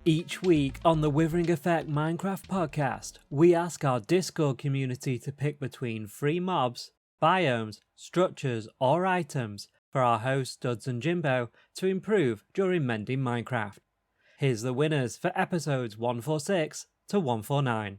Each week on the Withering Effect Minecraft Podcast, we ask our Discord community to pick between free mobs, biomes, structures, or items for our hosts DuDs and Jimbo to improve during Mending Minecraft. Here's the winners for episodes 146 to 149.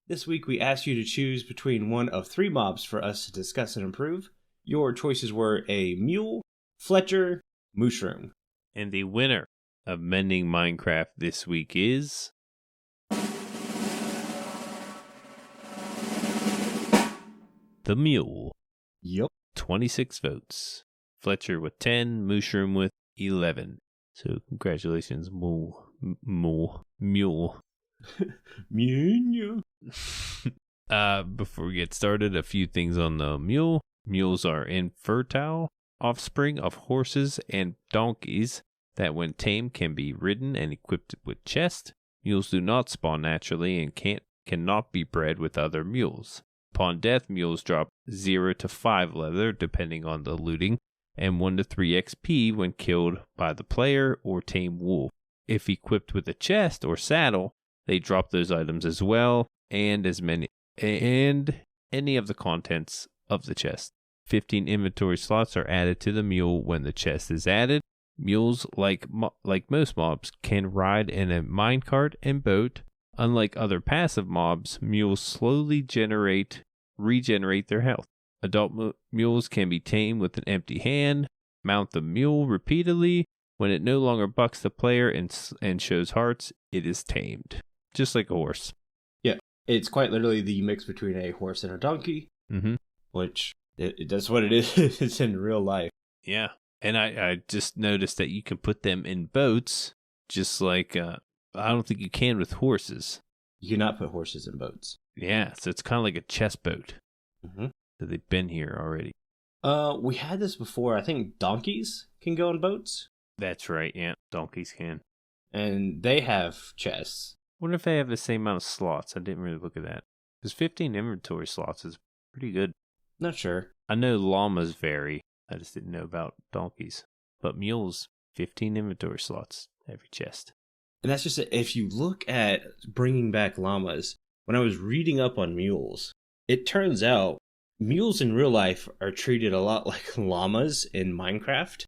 This week we asked you to choose between one of three mobs for us to discuss and improve. Your choices were a Mule, Fletcher, Mushroom. And the winner of Mending Minecraft this week is... the Mule. Yep. 26 votes. Fletcher with 10, Mushroom with 11. So congratulations, Mule. Mule. Mule. Before we get started, a few things on the Mule. Mules are infertile offspring of horses and donkeys that when tamed can be ridden and equipped with chests. Mules do not spawn naturally and cannot be bred with other mules. Upon death, mules drop 0 to 5 leather depending on the looting, and 1 to 3 XP when killed by the player or tame wolf. If equipped with a chest or saddle, they drop those items as well, and any of the contents of the chest. 15 inventory slots are added to the mule when the chest is added. Mules, like most mobs, can ride in a minecart and boat. Unlike other passive mobs, mules slowly regenerate their health. Adult mules can be tamed with an empty hand. Mount the mule repeatedly. When it no longer bucks the player and shows hearts, it is tamed. Just like a horse. Yeah, it's quite literally the mix between a horse and a donkey, which that's what it is. It's in real life. Yeah, and I just noticed that you can put them in boats, just like I don't think you can with horses. You cannot put horses in boats. Yeah, so it's kind of like a chest boat. Mm-hmm. So they've been here already. We had this before. I think donkeys can go in boats. That's right, yeah, donkeys can. And they have chests. Wonder if they have the same amount of slots. I didn't really look at that. Because 15 inventory slots is pretty good. Not sure. I know llamas vary. I just didn't know about donkeys. But mules, 15 inventory slots every chest. And that's just it. If you look at bringing back llamas, when I was reading up on mules, it turns out mules in real life are treated a lot like llamas in Minecraft.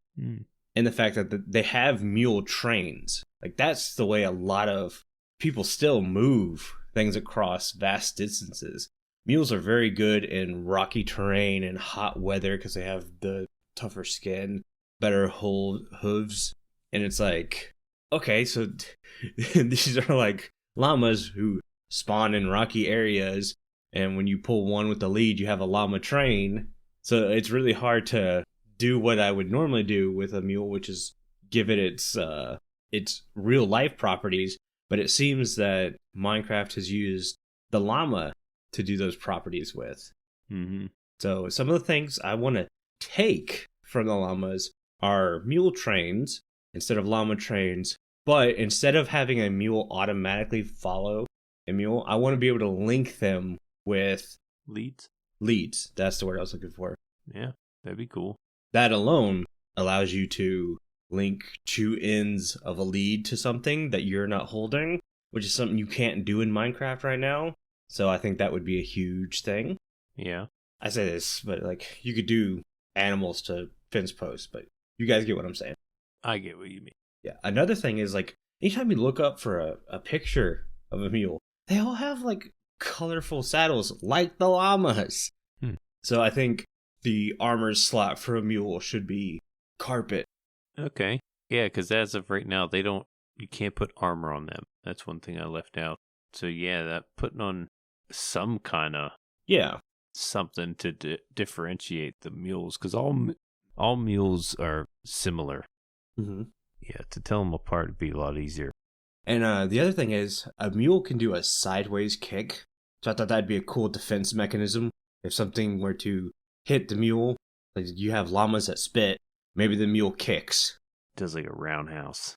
And the fact that they have mule trains. Like, that's the way a lot of people still move things across vast distances. Mules are very good in rocky terrain and hot weather because they have the tougher skin, better hooves. And it's like, okay, so these are like llamas who spawn in rocky areas. And when you pull one with the lead, you have a llama train. So it's really hard to do what I would normally do with a mule, which is give it its real life properties. But it seems that Minecraft has used the llama to do those properties with. Mm-hmm. So some of the things I want to take from the llamas are mule trains instead of llama trains. But instead of having a mule automatically follow a mule, I want to be able to link them with leads. That's the word I was looking for. Yeah, that'd be cool. That alone allows you to link two ends of a lead to something that you're not holding, which is something you can't do in Minecraft right now. So I think that would be a huge thing. Yeah. I say this, but like you could do animals to fence posts, but you guys get what I'm saying. I get what you mean. Yeah. Another thing is like anytime you look up for a picture of a mule, they all have like colorful saddles like the llamas. So I think the armor slot for a mule should be carpet. Okay. Yeah, because as of right now, you can't put armor on them. That's one thing I left out. So yeah, that putting on some kind of something to differentiate the mules, because all mules are similar. Mm-hmm. Yeah, to tell them apart would be a lot easier. And the other thing is, a mule can do a sideways kick. So I thought that'd be a cool defense mechanism. If something were to hit the mule, like you have llamas that spit, maybe the mule kicks. Does like a roundhouse.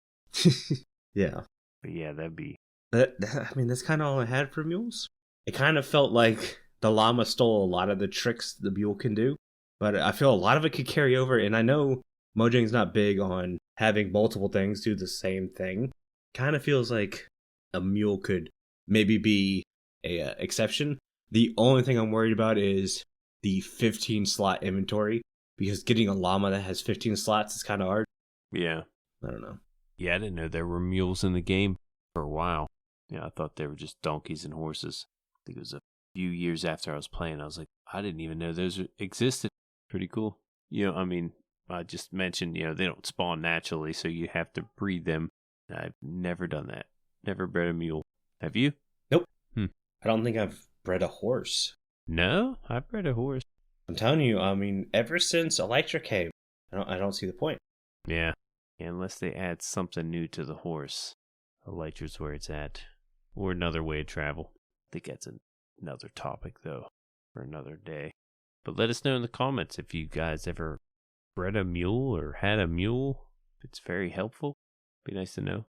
Yeah. But yeah, that'd be... I mean, that's kind of all I had for mules. It kind of felt like the llama stole a lot of the tricks the mule can do. but I feel a lot of it could carry over. And I know Mojang's not big on having multiple things do the same thing. Kind of feels like a mule could maybe be a exception. The only thing I'm worried about is the 15 slot inventory, because getting a llama that has 15 slots is kind of hard. Yeah. I don't know. Yeah, I didn't know there were mules in the game for a while. Yeah, I thought they were just donkeys and horses. I think it was a few years after I was playing. I was like, I didn't even know those existed. Pretty cool. I mean, I just mentioned, they don't spawn naturally, so you have to breed them. I've never done that. Never bred a mule. Have you? Nope. I don't think I've bred a horse. No, I've bred a horse. I'm telling you, I mean, ever since Elytra came, I don't see the point. Yeah, unless they add something new to the horse. Elytra's where it's at. Or another way of travel. I think that's another topic, though, for another day. But let us know in the comments if you guys ever bred a mule or had a mule. It's very helpful. Be nice to know.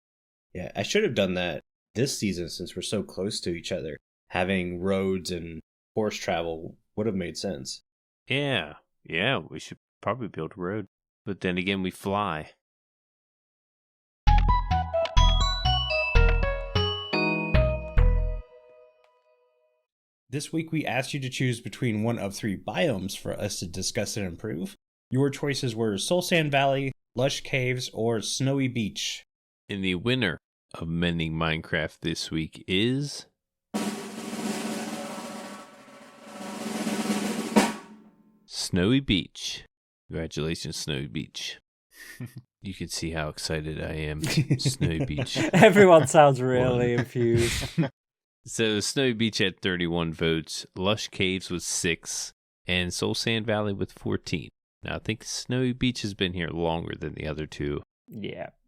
Yeah, I should have done that this season since we're so close to each other. Having roads and horse travel would have made sense. Yeah, we should probably build a road. But then again, we fly. This week we asked you to choose between one of 3 biomes for us to discuss and improve. Your choices were Soul Sand Valley, Lush Caves, or Snowy Beach. And the winner of Mending Minecraft this week is... Snowy Beach. Congratulations, Snowy Beach. You can see how excited I am. Snowy Beach. Everyone sounds really infused. So Snowy Beach had 31 votes, Lush Caves with 6, and Soul Sand Valley with 14. Now I think Snowy Beach has been here longer than the other 2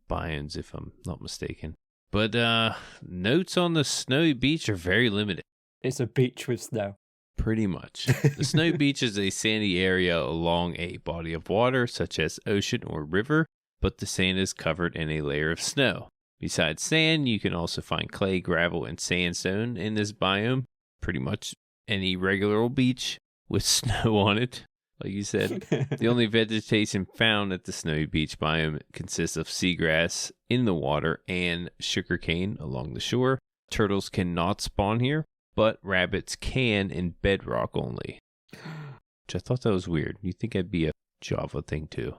biomes, if I'm not mistaken. But notes on the Snowy Beach are very limited. It's a beach with snow. Pretty much. The Snowy Beach is a sandy area along a body of water, such as ocean or river, but the sand is covered in a layer of snow. Besides sand, you can also find clay, gravel, and sandstone in this biome. Pretty much any regular old beach with snow on it, like you said. The only vegetation found at the Snowy Beach biome consists of seagrass in the water and sugarcane along the shore. Turtles cannot spawn here, but rabbits can in bedrock only. Which I thought that was weird. You'd think that'd be a Java thing too.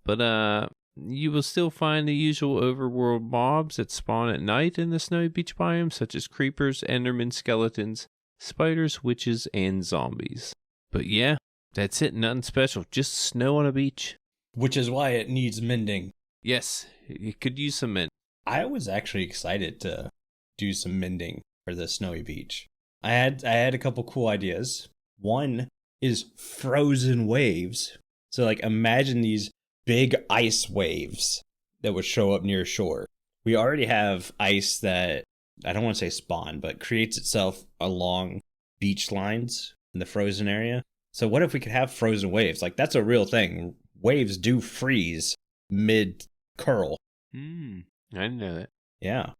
But you will still find the usual overworld mobs that spawn at night in the Snowy Beach biome, such as creepers, endermen, skeletons, spiders, witches, and zombies. But yeah, that's it. Nothing special. Just snow on a beach. Which is why it needs mending. Yes, it could use some mend. I was actually excited to do some mending for the Snowy Beach. I had a couple cool ideas. One is frozen waves. So like imagine these big ice waves that would show up near shore. We already have ice that, I don't want to say spawn, but creates itself along beach lines in the frozen area. So what if we could have frozen waves? Like that's a real thing. Waves do freeze mid-curl. I didn't know that. Yeah.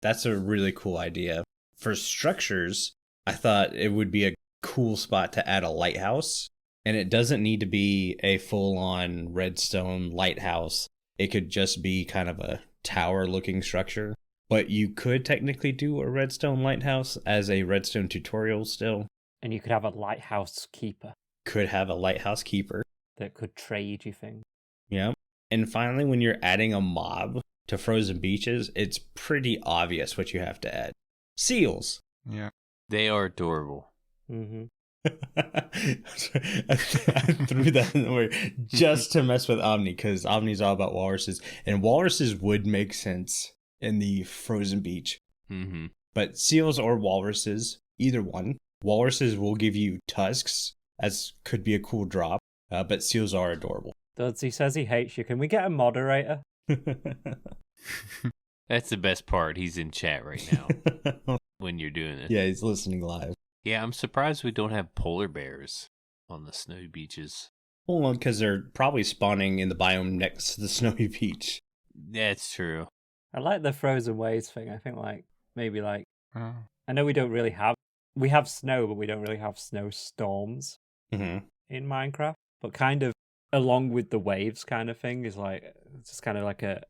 That's a really cool idea. For structures, I thought it would be a cool spot to add a lighthouse. And it doesn't need to be a full-on redstone lighthouse. It could just be kind of a tower-looking structure. But you could technically do a redstone lighthouse as a redstone tutorial still. And you could have a lighthouse keeper. Could have a lighthouse keeper. That could trade you things. Yeah. And finally, when you're adding a mob to frozen beaches, it's pretty obvious what you have to add. Seals. Yeah. They are adorable. Mm-hmm. I threw that in the way just to mess with Omni, because Omni's all about walruses, and walruses would make sense in the frozen beach. Mm-hmm. But seals or walruses, either one. Walruses will give you tusks, as could be a cool drop, but seals are adorable. Duds, he says he hates you. Can we get a moderator? That's the best part. He's in chat right now when you're doing it. Yeah, he's listening live. Yeah, I'm surprised we don't have polar bears on the snowy beaches. Well, because they're probably spawning in the biome next to the snowy beach. That's true. I like the frozen waves thing. I think maybe I know we have snow, but we don't really have snowstorms. Mm-hmm. in Minecraft, but kind of along with the waves kind of thing is like it's just kind of like a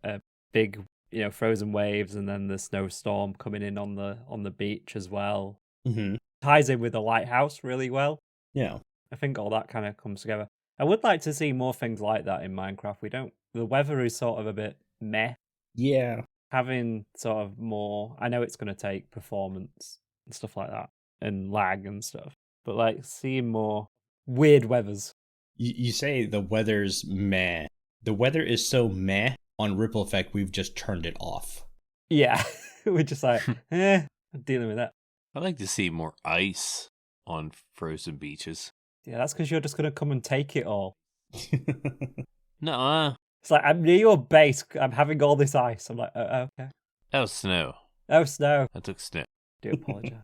big, frozen waves, and then the snowstorm coming in on the beach as well. Mm-hmm. Ties in with the lighthouse really well. Yeah. I think all that kind of comes together. I would like to see more things like that in Minecraft. The weather is sort of a bit meh. Yeah. Having sort of more, I know it's going to take performance and stuff like that, and lag and stuff, but like seeing more weird weathers. You say the weather's meh. The weather is so meh on Ripple Effect, we've just turned it off. Yeah, we're just like, I'm dealing with that. I'd like to see more ice on frozen beaches. Yeah, that's because you're just going to come and take it all. Nuh-uh. It's like, I'm near your base, I'm having all this ice. I'm like, oh, okay. That was snow. Oh, snow. I took snow. Do apologize.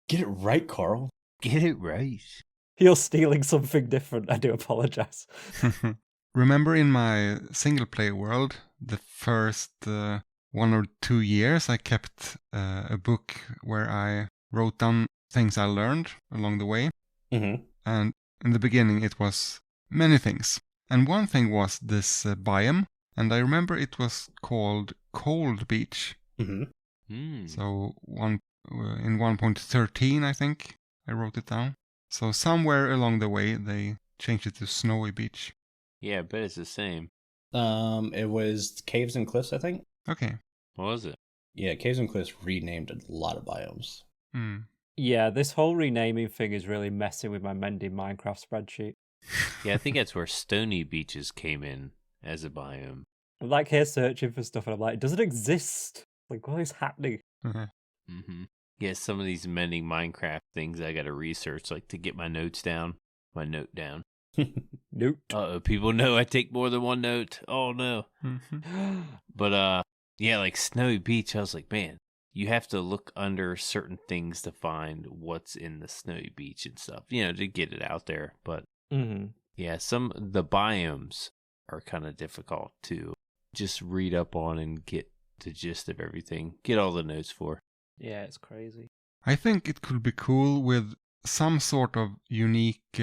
Get it right, Carl. Get it right. You're stealing something different. I do apologize. Remember in my single player world, the first 1 or 2 years, I kept a book where I wrote down things I learned along the way. Mm-hmm. And in the beginning, it was many things. And one thing was this biome. And I remember it was called Cold Beach. Mm-hmm. So in 1.13, I think, I wrote it down. So somewhere along the way, they changed it to Snowy Beach. Yeah, I bet it's the same. It was Caves and Cliffs, I think. Okay. What was it? Yeah, Caves and Cliffs renamed a lot of biomes. Yeah, this whole renaming thing is really messing with my Mending Minecraft spreadsheet. Yeah, I think that's where Stony Beaches came in as a biome. I'm like here searching for stuff, and I'm like, does it exist? Like, what is happening? Mm-hmm. Yeah, some of these Mending Minecraft things I got to research, like to get my note down. Note. Uh-oh, people know I take more than one note. Oh, no. But, yeah, like Snowy Beach, I was like, man, you have to look under certain things to find what's in the Snowy Beach and stuff, to get it out there. But, yeah, the biomes are kind of difficult to just read up on and get the gist of everything, get all the notes for. Yeah, it's crazy. I think it could be cool with some sort of unique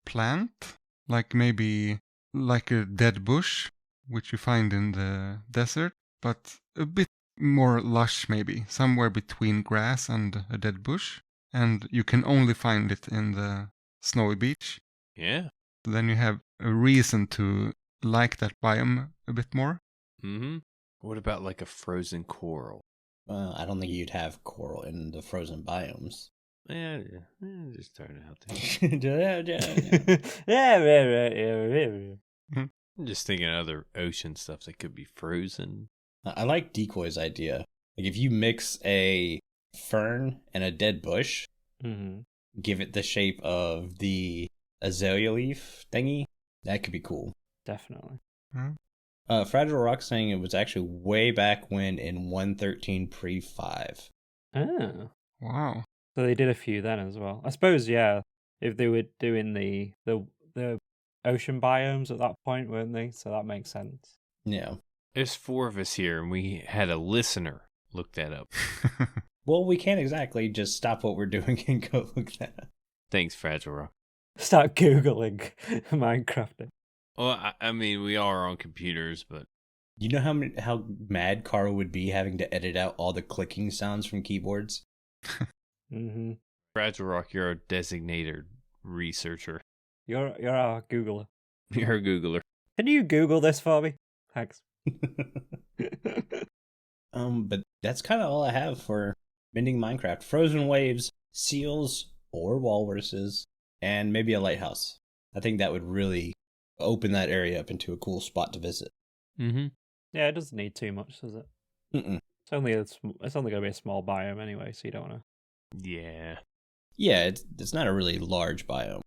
plant, like maybe like a dead bush, which you find in the desert, but a bit more lush maybe, somewhere between grass and a dead bush, and you can only find it in the Snowy Beach. Yeah. Then you have a reason to like that biome a bit more. Mm-hmm. What about like a frozen coral? I don't think you'd have coral in the frozen biomes. Yeah, just throwing it out there. I'm just thinking of other ocean stuff that could be frozen. I like Decoy's idea. Like if you mix a fern and a dead bush, give it the shape of the azalea leaf thingy, that could be cool. Definitely. Fragile Rock saying it was actually way back when in 1.13 pre-5. Oh. Wow. So they did a few then as well. I suppose, yeah, if they were doing the ocean biomes at that point, weren't they? So that makes sense. Yeah. There's 4 of us here, and we had a listener look that up. Well, we can't exactly just stop what we're doing and go look that up. Thanks, Fragile Rock. Start Googling Minecraft. Well, I mean, we are on computers, but... You know how mad Carl would be having to edit out all the clicking sounds from keyboards? Fragile Rock, you're a designated researcher. You're our Googler. You're a Googler. Can you Google this for me? Thanks. But that's kind of all I have for Mending Minecraft. Frozen waves, seals or walruses, and maybe a lighthouse. I think that would really open that area up into a cool spot to visit. Yeah, it doesn't need too much, does it? It's only going to be a small biome anyway, so you don't want to. Yeah. Yeah, it's not a really large biome.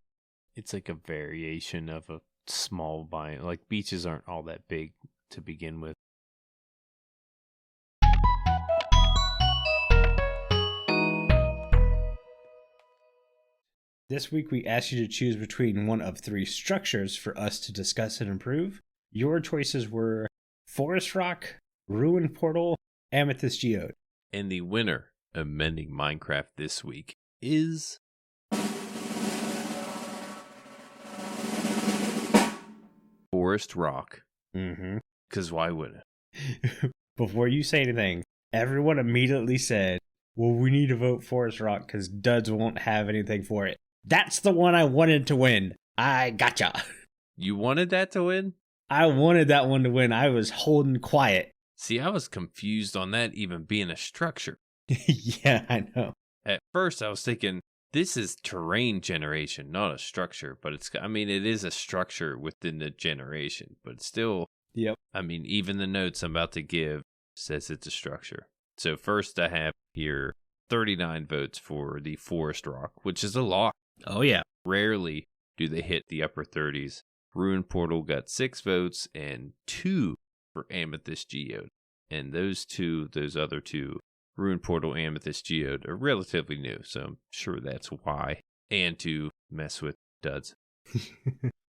It's like a variation of a small biome. Like beaches aren't all that big to begin with. This week we asked you to choose between one of 3 structures for us to discuss and improve. Your choices were Forest Rock, Ruined Portal, Amethyst Geode. And the winner of Mending Minecraft this week is... forest rock. Mm-hmm. Because why wouldn't it? Before you say anything, everyone immediately said, well, we need to vote Forest Rock because Duds won't have anything for it. That's the one I wanted to win. I gotcha. You wanted that to win? I wanted that one to win. I was holding quiet. See, I was confused on that even being a structure. Yeah, I know. At first, I was thinking, this is terrain generation, not a structure. But it is a structure within the generation. But still, Yep. even the notes I'm about to give says it's a structure. So first I have here 39 votes for the Forest Rock, which is a lot. Oh, yeah. Rarely do they hit the upper 30s. Ruin Portal got 6 votes and 2 for Amethyst Geode. And those other two, Ruin Portal, Amethyst Geode, are relatively new. So I'm sure that's why. And to mess with Duds.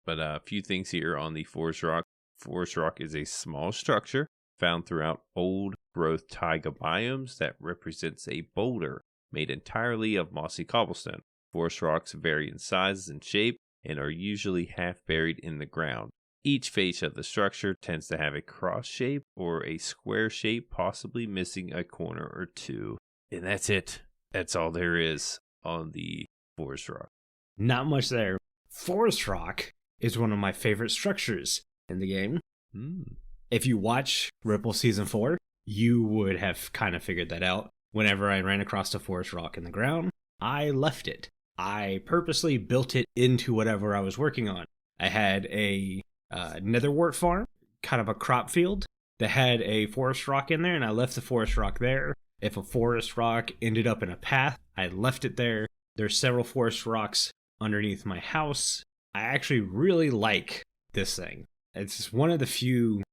But a few things here on the Forest Rock. Forest Rock is a small structure found throughout old growth taiga biomes that represents a boulder made entirely of mossy cobblestone. Forest rocks vary in size and shape and are usually half buried in the ground. Each face of the structure tends to have a cross shape or a square shape, possibly missing a corner or two. And that's it. That's all there is on the Forest Rock. Not much there. Forest Rock is one of my favorite structures in the game. If you watch Ripple Season 4, you would have kind of figured that out. Whenever I ran across a forest rock in the ground, I left it. I purposely built it into whatever I was working on. I had a netherwort farm, kind of a crop field, that had a forest rock in there, and I left the forest rock there. If a forest rock ended up in a path, I left it there. There's several forest rocks underneath my house. I actually really like this thing. It's one of the few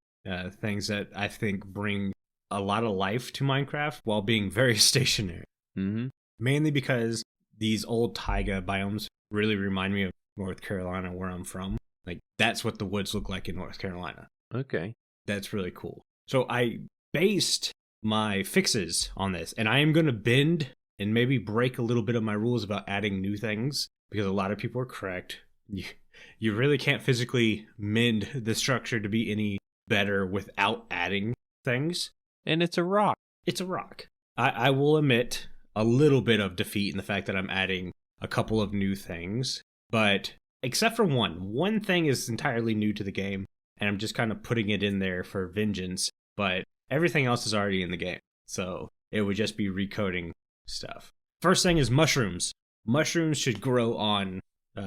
things that I think bring a lot of life to Minecraft while being very stationary. Mm-hmm. Mainly because these old taiga biomes really remind me of North Carolina, where I'm from. Like, that's what the woods look like in North Carolina. Okay. That's really cool. So I based my fixes on this, and I am going to bend and maybe break a little bit of my rules about adding new things, because a lot of people are correct. You really can't physically mend the structure to be any better without adding things. And it's a rock. It's a rock. I will admit a little bit of defeat in the fact that I'm adding a couple of new things. But except for one thing is entirely new to the game, and I'm just kind of putting it in there for vengeance. But everything else is already in the game, so it would just be recoding stuff. First thing is mushrooms. Mushrooms should grow on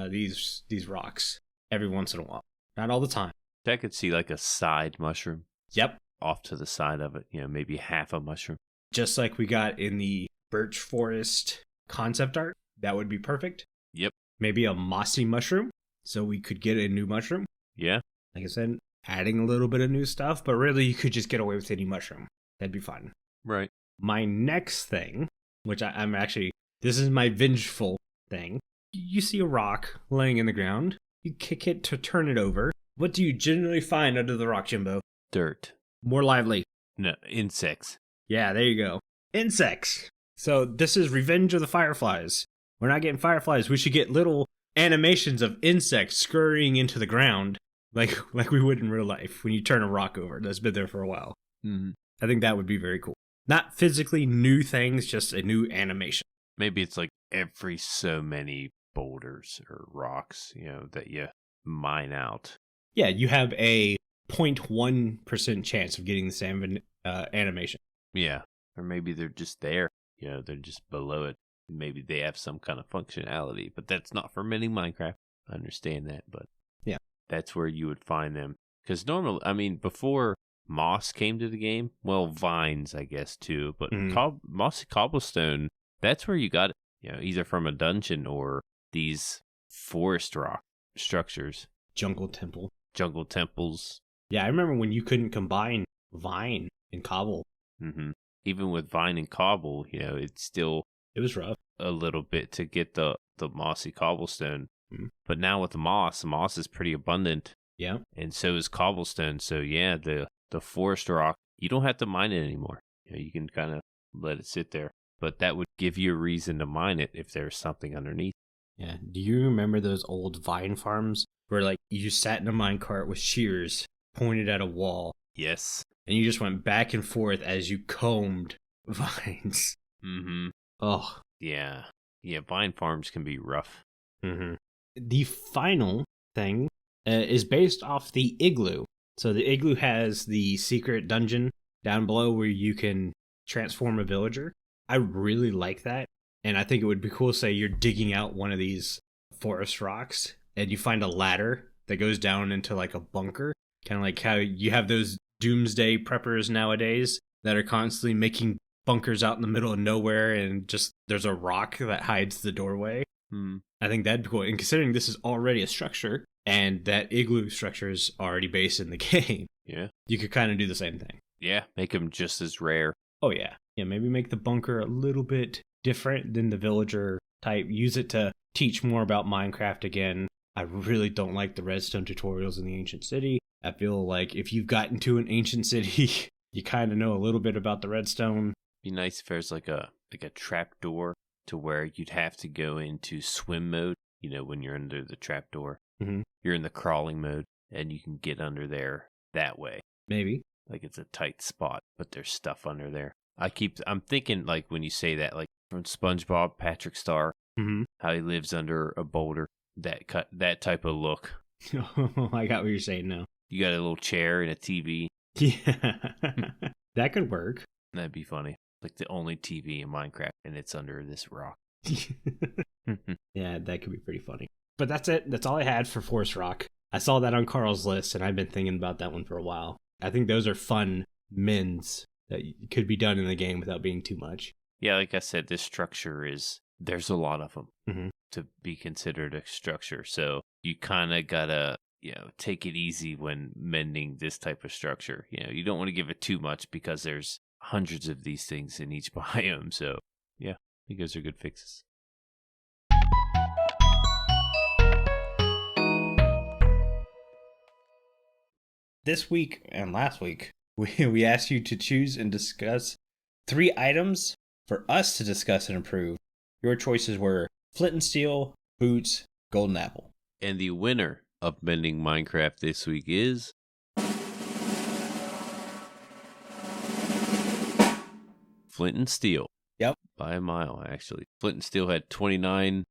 these rocks every once in a while. Not all the time. I could see like a side mushroom. Yep. Off to the side of it, maybe half a mushroom. Just like we got in the birch forest concept art. That would be perfect. Yep. Maybe a mossy mushroom, so we could get a new mushroom. Yeah. Like I said, adding a little bit of new stuff, but really you could just get away with any mushroom. That'd be fun. Right. My next thing, which I'm actually, this is my vengeful thing. You see a rock laying in the ground. You kick it to turn it over. What do you generally find under the rock, Jimbo? Dirt. More lively. No, insects. Yeah, there you go. Insects. So this is Revenge of the Fireflies. We're not getting fireflies. We should get little animations of insects scurrying into the ground like we would in real life when you turn a rock over that's been there for a while. Mm-hmm. I think that would be very cool. Not physically new things, just a new animation. Maybe it's like every so many boulders or rocks, that you mine out. Yeah, you have a 0.1% chance of getting the same animation. Yeah, or maybe they're just there. They're just below it. Maybe they have some kind of functionality, but that's not for Mending Minecraft. I understand that, but yeah, that's where you would find them. Because normally, before moss came to the game, well, vines, I guess, too, but mossy cobblestone, that's where you got it, either from a dungeon or these forest rock structures. Jungle temples. Yeah, I remember when you couldn't combine vine and cobble. Mm-hmm. Even with vine and cobble, it was rough a little bit to get the mossy cobblestone. But now with the moss is pretty abundant. Yeah. And so is cobblestone. So yeah, the forest rock, you don't have to mine it anymore. You can kind of let it sit there. But that would give you a reason to mine it if there's something underneath. Yeah. Do you remember those old vine farms where you sat in a minecart with shears pointed at a wall, Yes. and you just went back and forth as you combed vines. Mm-hmm. Oh. Yeah. Yeah, vine farms can be rough. Mm-hmm. The final thing is based off the igloo. So the igloo has the secret dungeon down below where you can transform a villager. I really like that. And I think it would be cool, say you're digging out one of these forest rocks and you find a ladder that goes down into like a bunker. Kind of like how you have those doomsday preppers nowadays that are constantly making bunkers out in the middle of nowhere and just there's a rock that hides the doorway. I think that'd be cool. And considering this is already a structure and that igloo structure is already based in the game, Yeah. you could kind of do the same thing. Yeah. Make them just as rare. Oh, yeah. Yeah, maybe make the bunker a little bit different than the villager type. Use it to teach more about Minecraft again. I really don't like the redstone tutorials in the ancient city. I feel like if you've gotten to an ancient city, you kind of know a little bit about the redstone. Be nice if there's like a trap door to where you'd have to go into swim mode. You know, when you're under the trap door, you're in the crawling mode and you can get under there that way. Maybe. Like it's a tight spot, but there's stuff under there. I'm thinking like when you say that, like from SpongeBob, Patrick Star, how he lives under a boulder, that type of look. I got what you're saying now. You got a little chair and a TV. Yeah, that could work. That'd be funny. Like the only TV in Minecraft, and it's under this rock. Yeah, that could be pretty funny. But that's it. That's all I had for Forest Rock. I saw that on Carl's list, and I've been thinking about that one for a while. I think those are fun mins that could be done in the game without being too much. Yeah, like I said, this structure there's a lot of them to be considered a structure. So you kind of gotta, take it easy when mending this type of structure. You don't want to give it too much because there's hundreds of these things in each biome. So yeah, I think those are good fixes. This week and last week, we asked you to choose and discuss 3 items for us to discuss and improve. Your choices were Flint and Steel, Boots, Golden Apple. And the winner of Mending Minecraft this week is Flint and Steel. Yep. By a mile, actually. Flint and Steel had 29.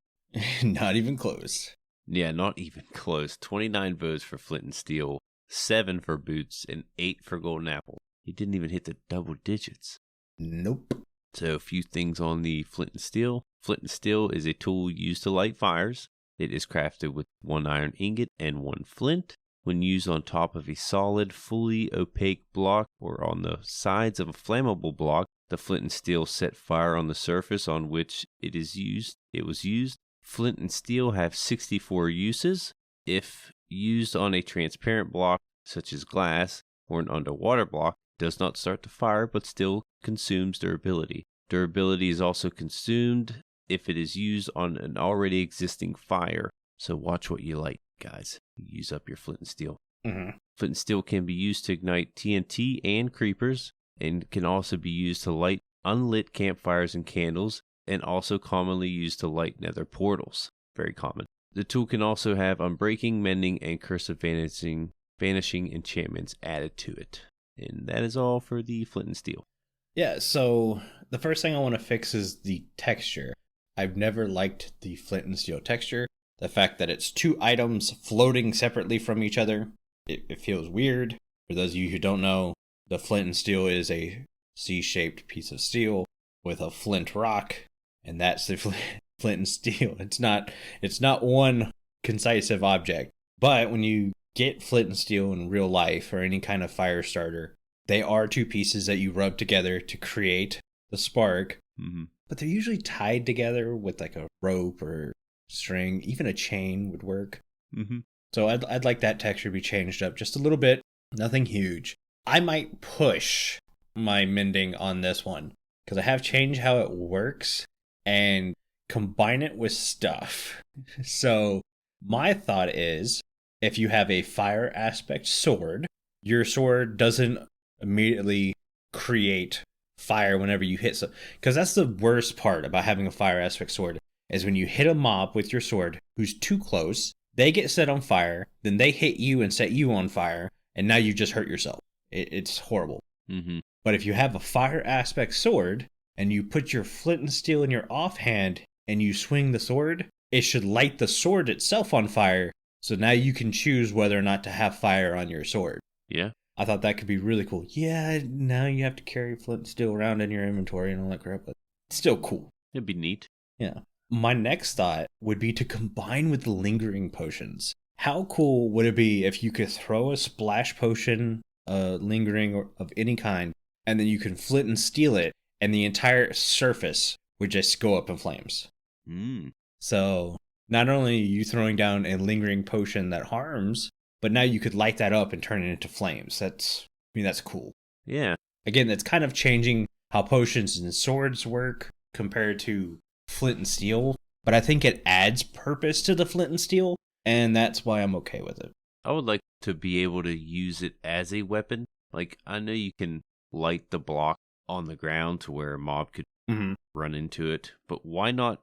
Not even close. Yeah, not even close. 29 votes for Flint and Steel, 7 for Boots, and 8 for Golden Apple. He didn't even hit the double digits. Nope. So a few things on the Flint and Steel. Flint and Steel is a tool used to light fires. It is crafted with 1 iron ingot and 1 flint. When used on top of a solid, fully opaque block or on the sides of a flammable block, the flint and steel set fire on the surface on which it was used. Flint and steel have 64 uses. If used on a transparent block, such as glass, or an underwater block, it does not start the fire but still consumes durability. Durability is also consumed if it is used on an already existing fire. So watch what you light, guys. Use up your flint and steel. Flint and steel can be used to ignite TNT and creepers, and can also be used to light unlit campfires and candles, and also commonly used to light nether portals. Very common. The tool can also have unbreaking, mending, and cursive vanishing enchantments added to it. And that is all for the flint and steel. Yeah, so the first thing I want to fix is the texture. I've never liked the flint and steel texture. The fact that it's 2 items floating separately from each other, it feels weird. For those of you who don't know, the flint and steel is a C-shaped piece of steel with a flint rock, and that's the flint and steel. It's not one concisive object. But when you get flint and steel in real life or any kind of fire starter, they are 2 pieces that you rub together to create the spark. But they're usually tied together with like a rope or string. Even a chain would work. So I'd like that texture to be changed up just a little bit. Nothing huge. I might push my mending on this one because I have changed how it works and combine it with stuff. So my thought is, if you have a fire aspect sword, your sword doesn't immediately create fire whenever you hit because that's the worst part about having a fire aspect sword is when you hit a mob with your sword who's too close, They get set on fire, then they hit you and set you on fire, and now you just hurt yourself. It's horrible. Mm-hmm. But if you have a fire aspect sword, and you put your flint and steel in your offhand, and you swing the sword, it should light the sword itself on fire, so now you can choose whether or not to have fire on your sword. Yeah. I thought that could be really cool. Yeah, now you have to carry flint and steel around in your inventory and all that crap, but it's still cool. It'd be neat. Yeah. My next thought would be to combine with the lingering potions. How cool would it be if you could throw a splash potion, lingering or of any kind, and then you can flint and steel it, and the entire surface would just go up in flames? So not only are you throwing down a lingering potion that harms, but now you could light that up and turn it into flames. That's cool. Yeah. Again, that's kind of changing how potions and swords work compared to flint and steel, but I think it adds purpose to the flint and steel, and that's why I'm okay with it. I would like to be able to use it as a weapon. Like, I know you can light the block on the ground to where a mob could run into it, but why not,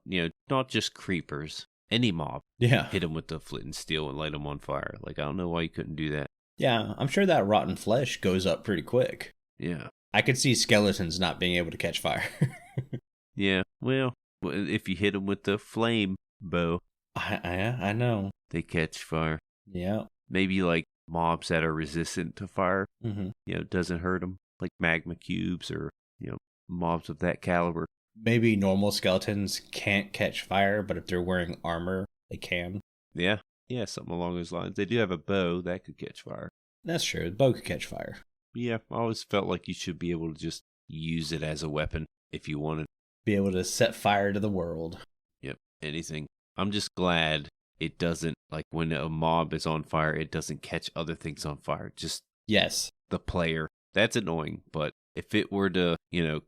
not just creepers, any mob. Yeah. Hit them with the flint and steel and light them on fire. Like, I don't know why you couldn't do that. Yeah, I'm sure that rotten flesh goes up pretty quick. Yeah. I could see skeletons not being able to catch fire. Yeah, well, if you hit them with the flame bow, I know. they catch fire. Yeah. Maybe like mobs that are resistant to fire, Mm-hmm. Doesn't hurt them. Like magma cubes or, mobs of that caliber. Maybe normal skeletons can't catch fire, but if they're wearing armor, they can. Yeah, something along those lines. They do have a bow that could catch fire. That's true. The bow could catch fire. Yeah, I always felt like you should be able to just use it as a weapon if you wanted. Be able to set fire to the world. Yep, anything. I'm just glad it doesn't, like when a mob is on fire, it doesn't catch other things on fire. Just Yes. the player. That's annoying, but if it were to,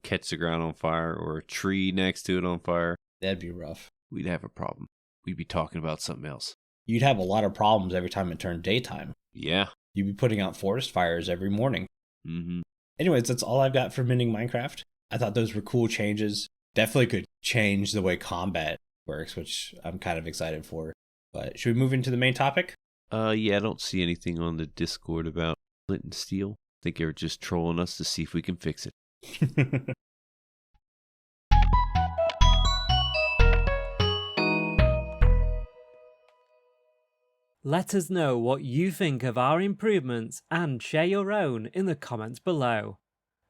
catch the ground on fire or a tree next to it on fire, That'd be rough. we'd have a problem. We'd be talking about something else. You'd have a lot of problems every time it turned daytime. Yeah. You'd be putting out forest fires every morning. Mm-hmm. Anyways, that's all I've got for Mending Minecraft. I thought those were cool changes. Definitely could change the way combat works, which I'm kind of excited for. But should we move into the main topic? Yeah, I don't see anything on the Discord about flint and steel. I think they're just trolling us to see if we can fix it. Let us know what you think of our improvements and share your own in the comments below.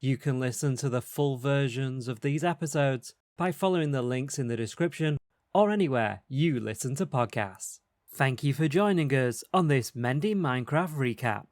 You can listen to the full versions of these episodes by following the links in the description or anywhere you listen to podcasts. Thank you for joining us on this Mending Minecraft recap.